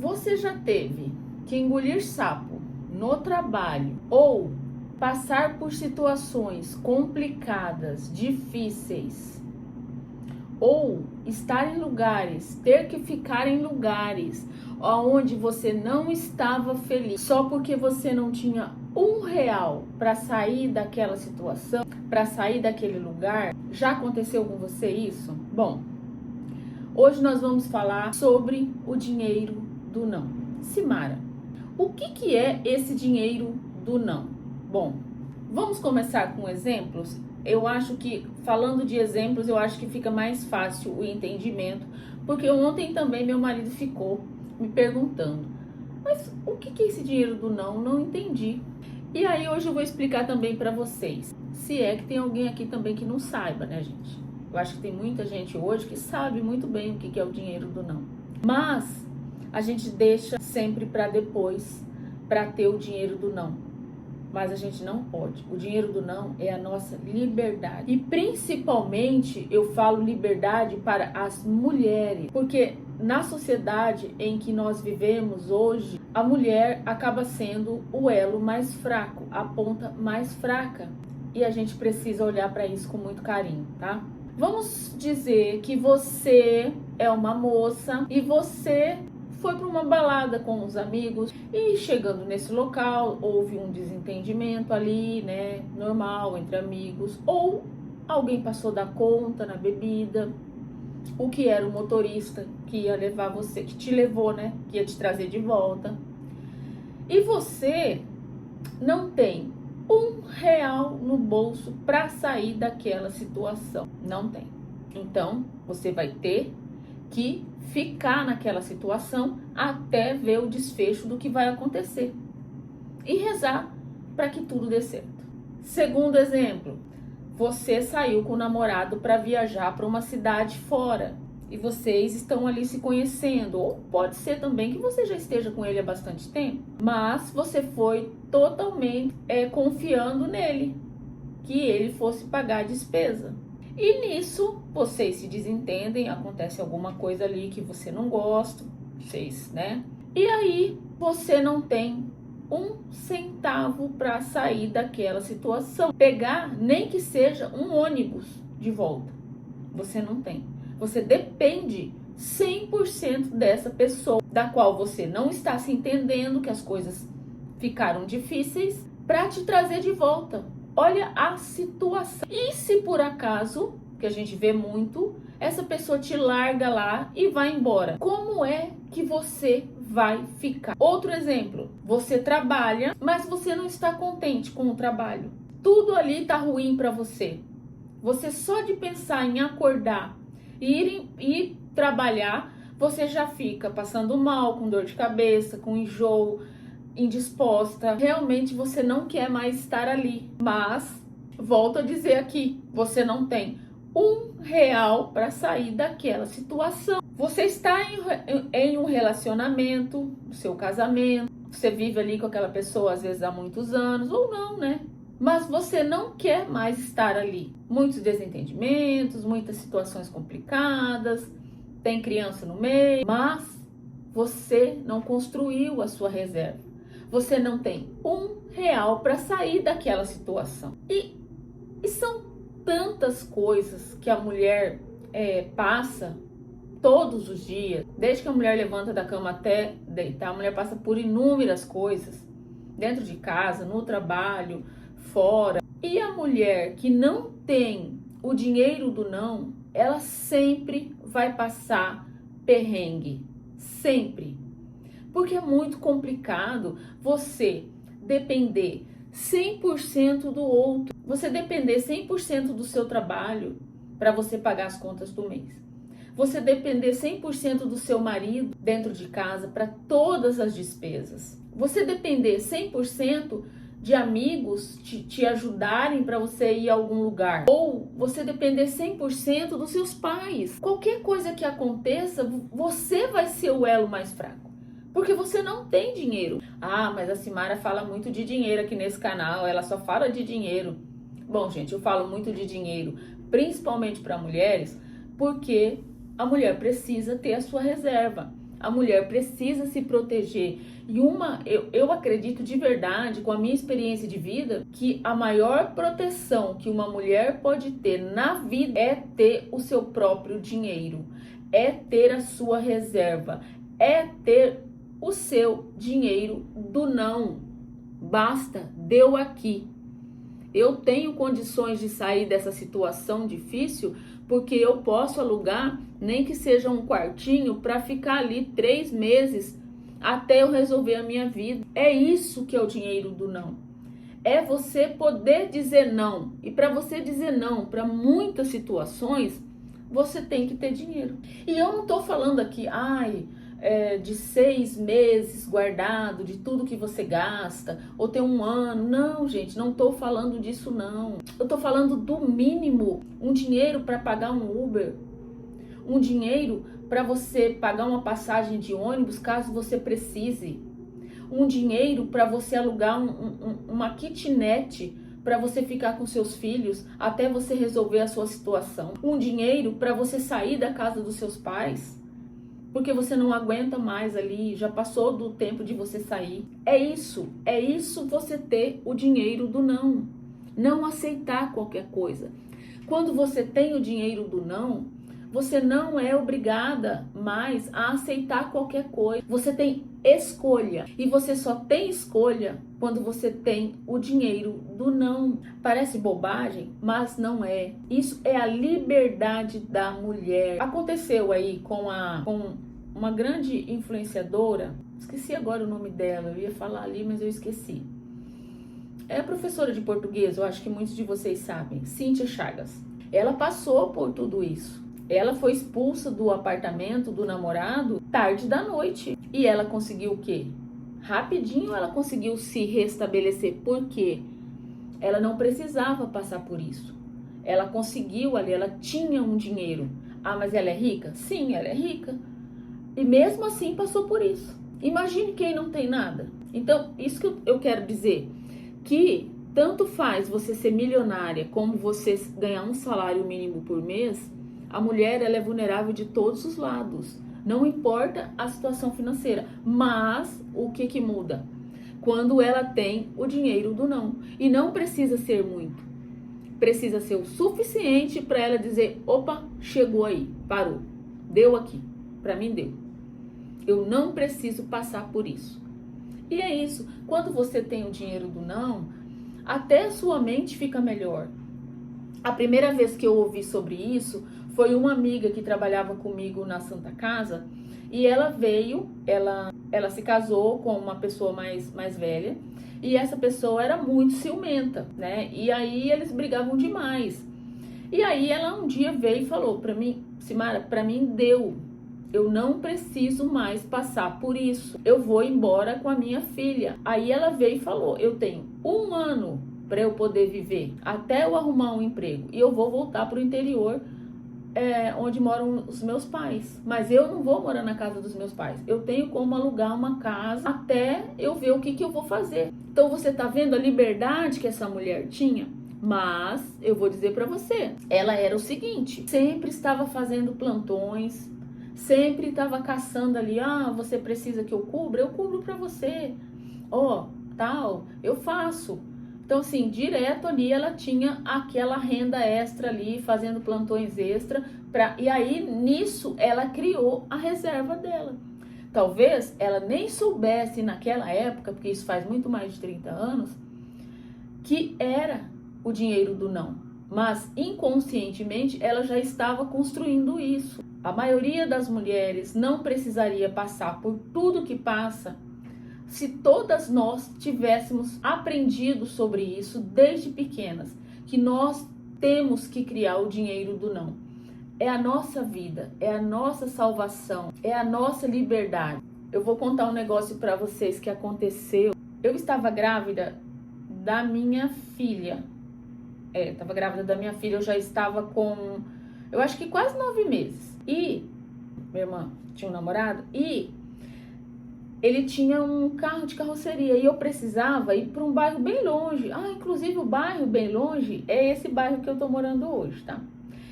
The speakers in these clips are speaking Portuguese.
Você já teve que engolir sapo no trabalho ou passar por situações complicadas, difíceis, ou estar em lugares, ter que ficar em lugares onde você não estava feliz, só porque você não tinha R$ 1 para sair daquela situação, para sair daquele lugar? Já aconteceu com você isso? Bom, hoje nós vamos falar sobre o dinheiro do não. Simara, o que é esse dinheiro do não? Bom, vamos começar com exemplos. Eu acho que, falando de exemplos, eu acho que fica mais fácil o entendimento, porque ontem também meu marido ficou me perguntando, mas o que é esse dinheiro do não? Não entendi. E aí hoje eu vou explicar também para vocês, se é que tem alguém aqui também que não saiba, né, gente? Eu acho que tem muita gente hoje que sabe muito bem o que é o dinheiro do não. Mas a gente deixa sempre para depois, para ter o dinheiro do não. Mas a gente não pode. O dinheiro do não é a nossa liberdade. E principalmente eu falo liberdade para as mulheres. Porque na sociedade em que nós vivemos hoje, a mulher acaba sendo o elo mais fraco, a ponta mais fraca. E a gente precisa olhar para isso com muito carinho, tá? Vamos dizer que você é uma moça e você foi para uma balada com os amigos e chegando nesse local houve um desentendimento ali, né, normal entre amigos, ou alguém passou da conta na bebida, o que era o motorista que ia levar você, que te levou, né, que ia te trazer de volta, e você não tem R$ 1 no bolso para sair daquela situação, não tem. Então você vai ter que ficar naquela situação até ver o desfecho do que vai acontecer e rezar para que tudo dê certo. Segundo exemplo, você saiu com o namorado para viajar para uma cidade fora e vocês estão ali se conhecendo, ou pode ser também que você já esteja com ele há bastante tempo, mas você foi totalmente confiando nele, que ele fosse pagar a despesa. E nisso, vocês se desentendem, acontece alguma coisa ali que você não gosta, vocês, né? E aí, você não tem R$ 1 para sair daquela situação. Pegar, nem que seja um ônibus de volta. Você não tem. Você depende 100% dessa pessoa, da qual você não está se entendendo, que as coisas ficaram difíceis, para te trazer de volta. Olha a situação. E se por acaso, que a gente vê muito, essa pessoa te larga lá e vai embora, como é que você vai ficar? Outro exemplo, você trabalha, mas você não está contente com o trabalho. Tudo ali tá ruim para você. Você só de pensar em acordar e ir trabalhar, você já fica passando mal, com dor de cabeça, com enjoo, indisposta, realmente você não quer mais estar ali. Mas, volto a dizer aqui, você não tem R$ 1 para sair daquela situação. Você está em um relacionamento, no seu casamento, você vive ali com aquela pessoa às vezes há muitos anos, ou não, né? Mas você não quer mais estar ali. Muitos desentendimentos, muitas situações complicadas, tem criança no meio, mas você não construiu a sua reserva. Você não tem R$ 1 para sair daquela situação. E são tantas coisas que a mulher passa todos os dias. Desde que a mulher levanta da cama até deitar, a mulher passa por inúmeras coisas. Dentro de casa, no trabalho, fora. E a mulher que não tem o dinheiro do não, ela sempre vai passar perrengue. Sempre. Porque é muito complicado você depender 100% do outro. Você depender 100% do seu trabalho para você pagar as contas do mês. Você depender 100% do seu marido dentro de casa para todas as despesas. Você depender 100% de amigos te ajudarem para você ir a algum lugar. Ou você depender 100% dos seus pais. Qualquer coisa que aconteça, você vai ser o elo mais fraco. Porque você não tem dinheiro. Ah, mas a Simara fala muito de dinheiro aqui nesse canal. Ela só fala de dinheiro. Bom, gente, eu falo muito de dinheiro, principalmente para mulheres, porque a mulher precisa ter a sua reserva. A mulher precisa se proteger. E eu acredito de verdade, com a minha experiência de vida, que a maior proteção que uma mulher pode ter na vida é ter o seu próprio dinheiro, é ter a sua reserva, é ter o seu dinheiro do não. Basta, deu aqui. Eu tenho condições de sair dessa situação difícil porque eu posso alugar, nem que seja um quartinho, para ficar ali 3 meses até eu resolver a minha vida. É isso que é o dinheiro do não. É você poder dizer não. E para você dizer não para muitas situações, você tem que ter dinheiro. E eu não tô falando aqui, de 6 meses guardado, de tudo que você gasta, ou ter 1 ano. Não, gente, não tô falando disso não. Eu tô falando do mínimo, um dinheiro para pagar um Uber, um dinheiro para você pagar uma passagem de ônibus caso você precise, um dinheiro para você alugar uma kitnet para você ficar com seus filhos até você resolver a sua situação, um dinheiro para você sair da casa dos seus pais, porque você não aguenta mais ali, já passou do tempo de você sair. É isso você ter o dinheiro do não. Não aceitar qualquer coisa. Quando você tem o dinheiro do não, você não é obrigada mais a aceitar qualquer coisa. Você tem escolha. E você só tem escolha quando você tem o dinheiro do não. Parece bobagem, mas não é. Isso é a liberdade da mulher. Aconteceu aí com uma grande influenciadora. Esqueci agora o nome dela. Eu ia falar ali, mas eu esqueci. É professora de português, eu acho que muitos de vocês sabem. Cíntia Chagas. Ela passou por tudo isso. Ela foi expulsa do apartamento do namorado tarde da noite. E ela conseguiu o quê? Rapidinho ela conseguiu se restabelecer. Por quê? Ela não precisava passar por isso. Ela conseguiu ali, ela tinha um dinheiro. Ah, mas ela é rica? Sim, ela é rica. E mesmo assim passou por isso. Imagine quem não tem nada. Então, isso que eu quero dizer. Que tanto faz você ser milionária como você ganhar um salário mínimo por mês. A mulher, ela é vulnerável de todos os lados. Não importa a situação financeira. Mas o que muda? Quando ela tem o dinheiro do não. E não precisa ser muito. Precisa ser o suficiente para ela dizer, opa, chegou aí, parou. Deu aqui. Para mim deu. Eu não preciso passar por isso. E é isso. Quando você tem o dinheiro do não, até a sua mente fica melhor. A primeira vez que eu ouvi sobre isso foi uma amiga que trabalhava comigo na Santa Casa e ela veio, ela se casou com uma pessoa mais velha e essa pessoa era muito ciumenta, né? E aí eles brigavam demais. E aí ela um dia veio e falou pra mim, Simara, pra mim deu. Eu não preciso mais passar por isso. Eu vou embora com a minha filha. Aí ela veio e falou, eu tenho 1 ano para eu poder viver, até eu arrumar um emprego. E eu vou voltar para o interior, onde moram os meus pais. Mas eu não vou morar na casa dos meus pais. Eu tenho como alugar uma casa até eu ver o que eu vou fazer. Então você tá vendo a liberdade que essa mulher tinha? Mas eu vou dizer para você, ela era o seguinte, sempre estava fazendo plantões, sempre estava caçando ali, você precisa que eu cubro para você. Tal, eu faço. Então, assim, direto ali ela tinha aquela renda extra ali, fazendo plantões extra. E aí, nisso, ela criou a reserva dela. Talvez ela nem soubesse naquela época, porque isso faz muito mais de 30 anos, que era o dinheiro do não. Mas, inconscientemente, ela já estava construindo isso. A maioria das mulheres não precisaria passar por tudo que passa se todas nós tivéssemos aprendido sobre isso desde pequenas, que nós temos que criar o dinheiro do não. É a nossa vida, é a nossa salvação, é a nossa liberdade. Eu vou contar um negócio para vocês que aconteceu. Eu estava grávida da minha filha. Estava grávida da minha filha, eu já estava com, eu acho que quase 9 meses. E minha irmã tinha um namorado e ele tinha um carro de carroceria e eu precisava ir para um bairro bem longe. Inclusive o bairro bem longe é esse bairro que eu tô morando hoje, tá?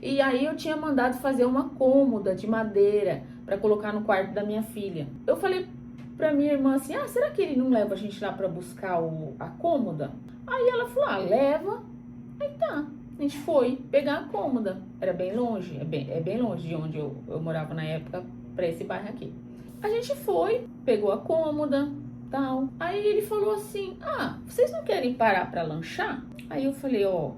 E aí eu tinha mandado fazer uma cômoda de madeira para colocar no quarto da minha filha. Eu falei pra minha irmã assim, será que ele não leva a gente lá para buscar a cômoda? Aí ela falou, leva. Aí tá, a gente foi pegar a cômoda. Era bem longe, é bem longe de onde eu morava na época, para esse bairro aqui. A gente foi, pegou a cômoda, tal. Aí ele falou assim, vocês não querem parar para lanchar? Aí eu falei, não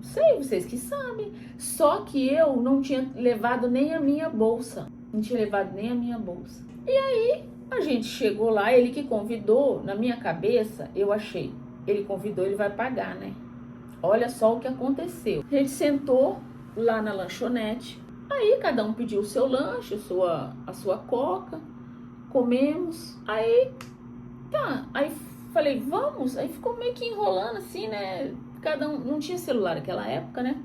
sei, vocês que sabem. Só que eu não tinha levado nem a minha bolsa. Não tinha levado nem a minha bolsa. E aí, a gente chegou lá, ele que convidou, na minha cabeça, eu achei, ele convidou, ele vai pagar, né? Olha só o que aconteceu. A gente sentou lá na lanchonete, aí cada um pediu o seu lanche, a sua coca, comemos, aí aí falei, vamos, aí ficou meio que enrolando assim, né? Cada um, não tinha celular naquela época, né?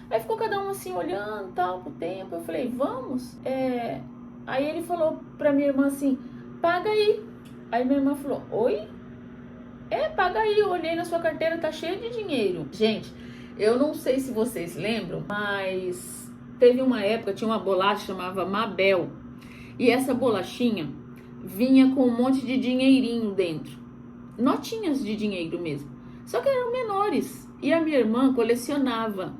Aí ficou cada um assim olhando, tal, pro tempo, eu falei, vamos? Aí ele falou pra minha irmã assim, paga aí. Aí minha irmã falou, oi? Paga aí, eu olhei na sua carteira, tá cheio de dinheiro. Gente, eu não sei se vocês lembram, mas teve uma época, tinha uma bolacha chamava Mabel. E essa bolachinha vinha com um monte de dinheirinho dentro. Notinhas de dinheiro mesmo. Só que eram menores. E a minha irmã colecionava.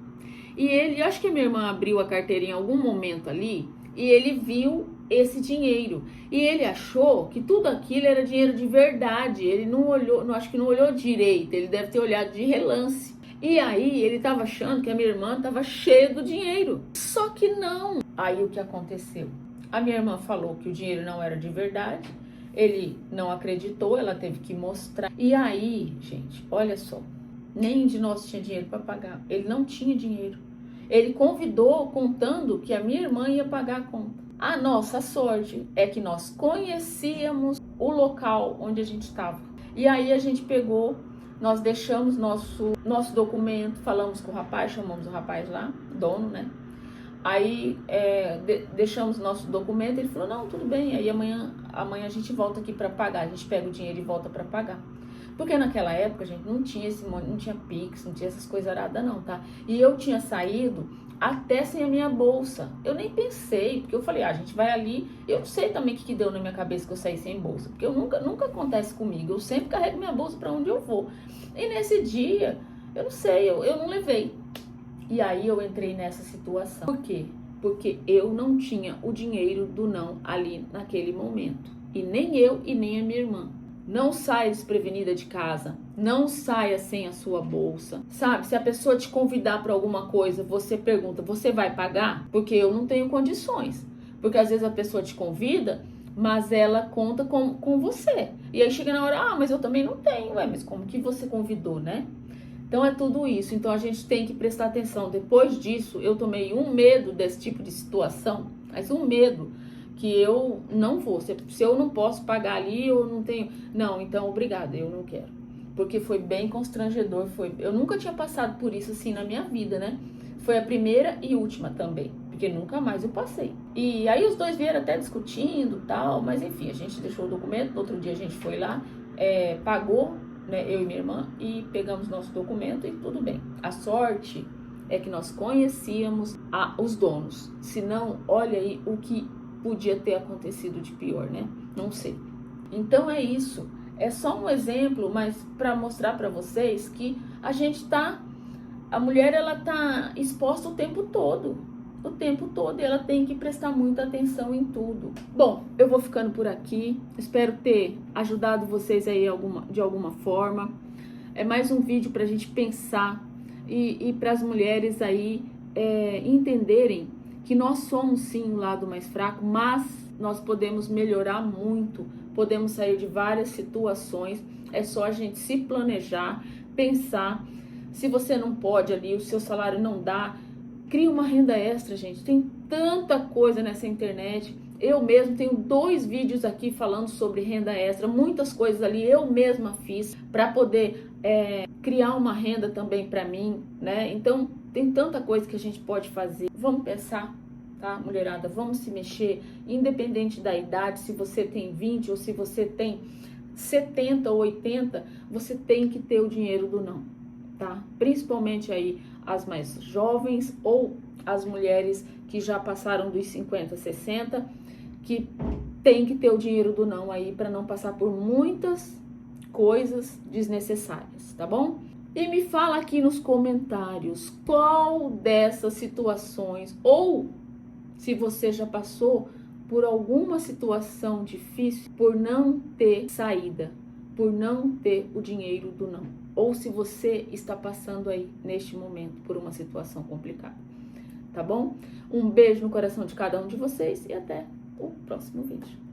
E eu acho que a minha irmã abriu a carteira em algum momento ali e ele viu esse dinheiro. E ele achou que tudo aquilo era dinheiro de verdade. Ele não olhou, acho que não olhou direito, ele deve ter olhado de relance. E aí ele estava achando que a minha irmã estava cheia do dinheiro. Só que não. Aí o que aconteceu? A minha irmã falou que o dinheiro não era de verdade. Ele não acreditou, ela teve que mostrar. E aí, gente, olha só. Nem de nós tinha dinheiro para pagar. Ele não tinha dinheiro. Ele convidou contando que a minha irmã ia pagar a conta. A nossa sorte é que nós conhecíamos o local onde a gente estava. E aí a gente pegou, nós deixamos nosso documento, falamos com o rapaz, chamamos o rapaz lá, dono, né? Aí deixamos nosso documento, ele falou, não, tudo bem, aí amanhã a gente volta aqui para pagar, a gente pega o dinheiro e volta para pagar. Porque naquela época, gente, não tinha Pix, não tinha essas coisas aradas não, tá? E eu tinha saído até sem a minha bolsa. Eu nem pensei, porque eu falei, a gente vai ali, eu não sei também o que deu na minha cabeça que eu saí sem bolsa, porque nunca acontece comigo, eu sempre carrego minha bolsa para onde eu vou. E nesse dia, eu não sei, eu não levei. E aí eu entrei nessa situação. Por quê? Porque eu não tinha o dinheiro do não ali naquele momento. E nem eu e nem a minha irmã. Não saia desprevenida de casa. Não saia sem a sua bolsa. Sabe, se a pessoa te convidar para alguma coisa, você pergunta, você vai pagar? Porque eu não tenho condições. Porque às vezes a pessoa te convida, mas ela conta com você. E aí chega na hora, mas eu também não tenho. Mas como que você convidou, né? Então é tudo isso, então a gente tem que prestar atenção. Depois disso, eu tomei um medo desse tipo de situação, mas um medo que eu não vou. Se eu não posso pagar ali, eu não tenho... Não, então obrigada, eu não quero. Porque foi bem constrangedor, eu nunca tinha passado por isso assim na minha vida, né? Foi a primeira e última também, porque nunca mais eu passei. E aí os dois vieram até discutindo e tal, mas enfim, a gente deixou o documento, no outro dia a gente foi lá, pagou, né, eu e minha irmã, e pegamos nosso documento e tudo bem. A sorte é que nós conhecíamos os donos, senão olha aí o que podia ter acontecido de pior, né? Não sei. Então é isso, é só um exemplo, mas para mostrar para vocês que a mulher ela tá exposta o tempo todo, e ela tem que prestar muita atenção em tudo. Bom, eu vou ficando por aqui, espero ter ajudado vocês aí de alguma forma. É mais um vídeo para a gente pensar e para as mulheres aí entenderem que nós somos sim o lado mais fraco, mas nós podemos melhorar muito, podemos sair de várias situações, é só a gente se planejar, pensar. Se você não pode ali, o seu salário não dá, cria uma renda extra, gente. Tem tanta coisa nessa internet. Eu mesmo tenho 2 vídeos aqui falando sobre renda extra. Muitas coisas ali eu mesma fiz para poder criar uma renda também para mim, né? Então, tem tanta coisa que a gente pode fazer. Vamos pensar, tá, mulherada? Vamos se mexer, independente da idade. Se você tem 20 ou se você tem 70 ou 80, você tem que ter o dinheiro do não, tá? Principalmente aí as mais jovens ou as mulheres que já passaram dos 50, 60, que tem que ter o dinheiro do não aí para não passar por muitas coisas desnecessárias, tá bom? E me fala aqui nos comentários qual dessas situações, ou se você já passou por alguma situação difícil por não ter saída, por não ter o dinheiro do não, ou se você está passando aí neste momento por uma situação complicada, tá bom? Um beijo no coração de cada um de vocês e até o próximo vídeo.